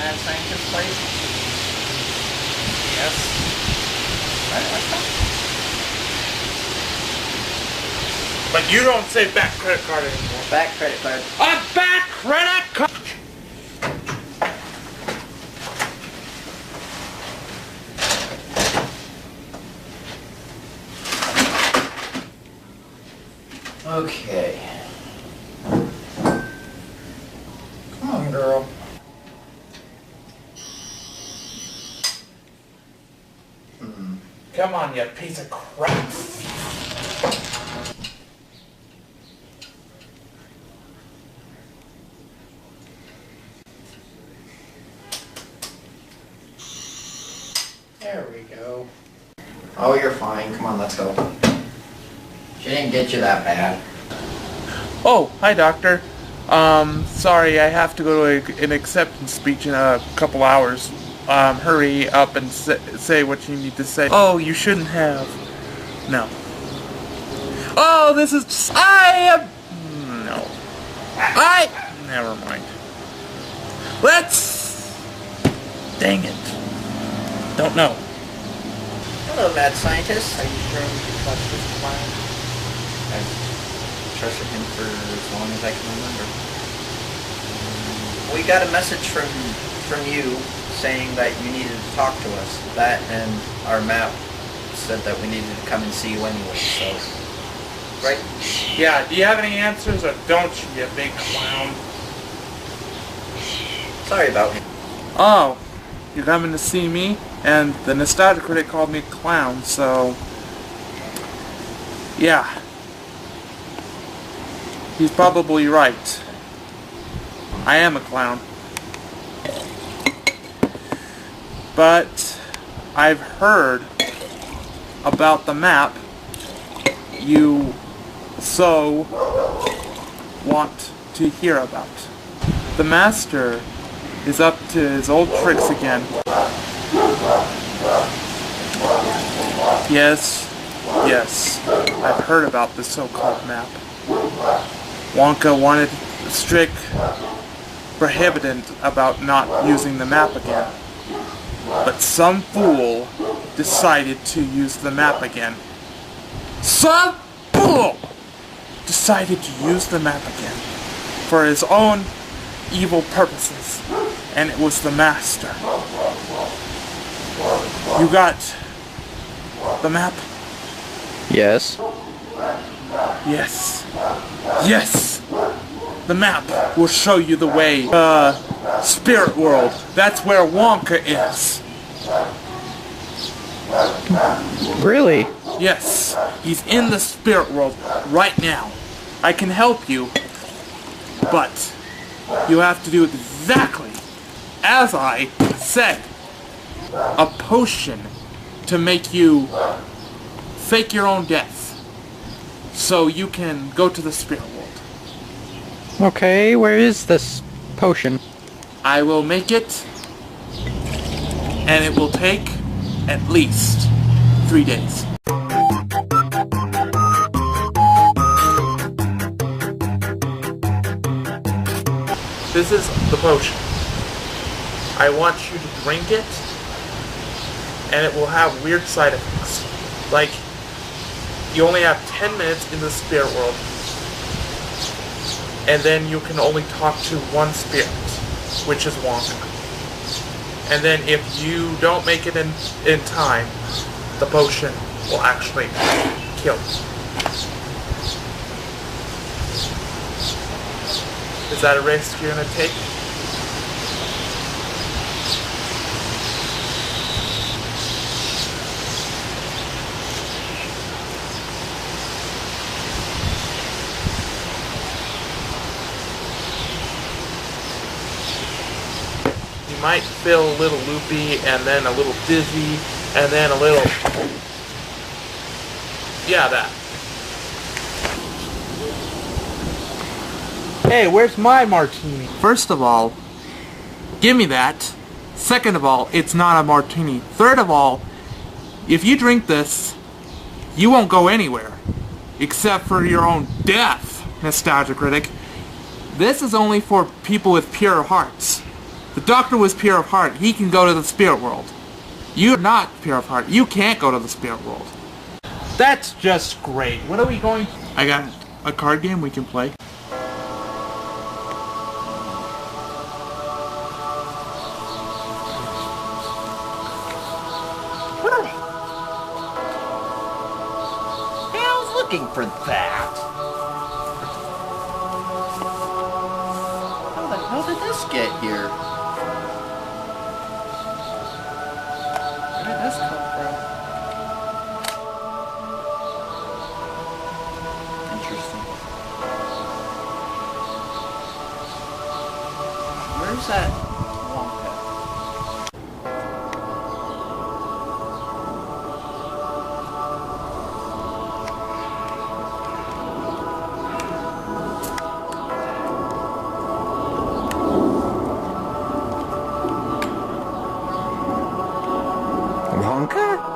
mad scientist place? Yes. Alright, let's go. But you don't say back credit card anymore. Back credit card. A back credit card! Okay. Come on, girl. Come on, you piece of crap. There we go. Oh, you're fine. Come on, let's go. She didn't get you that bad. Oh, hi, doctor. Sorry, I have to go to an acceptance speech in a couple hours. Hurry up and say what you need to say. Oh, you shouldn't have. No. Oh, this is just, no. Never mind. Dang it. Don't know. Hello, mad scientist. Are you sure we can trust this clown? I've trusted him for as long as I can remember. We got a message from you saying that you needed to talk to us. That and our map said that we needed to come and see you anyway, so... Right? Yeah, do you have any answers or don't you big clown? Sorry about me. Oh, you're coming to see me? And the Nostalgia Critic called me clown, so... Yeah. He's probably right. I am a clown. But I've heard about the map you so want to hear about. The Master is up to his old tricks again. Yes, I've heard about the so-called map. Wonka wanted strict prohibited about not using the map again. But some fool decided to use the map again. Some fool decided to use the map again for his own evil purposes. And it was the Master. You got the map? Yes. Yes! The map will show you the way. Spirit World. That's where Wonka is. Really? Yes, he's in the Spirit World right now. I can help you, but you have to do exactly as I said. A potion to make you fake your own death, so you can go to the Spirit World. Okay, where is this potion? I will make it, and it will take at least 3 days. This is the potion. I want you to drink it, and it will have weird side effects. Like, you only have 10 minutes in the Spirit World, and then you can only talk to one spirit, which is Wonka. And then if you don't make it in time, the potion will actually kill you. Is that a risk you're going to take? You might feel a little loopy, and then a little dizzy, and then a little... Yeah, that. Hey, where's my martini? First of all, give me that. Second of all, it's not a martini. Third of all, if you drink this, you won't go anywhere. Except for your own death, Nostalgia Critic. This is only for people with pure hearts. The doctor was pure of heart. He can go to the spirit world. You're not pure of heart. You can't go to the spirit world. That's just great. What are we going to... I got a card game we can play. I was looking for that. How the hell did this get here? Where did this come from? Interesting. Where's that Wonka? Wonka?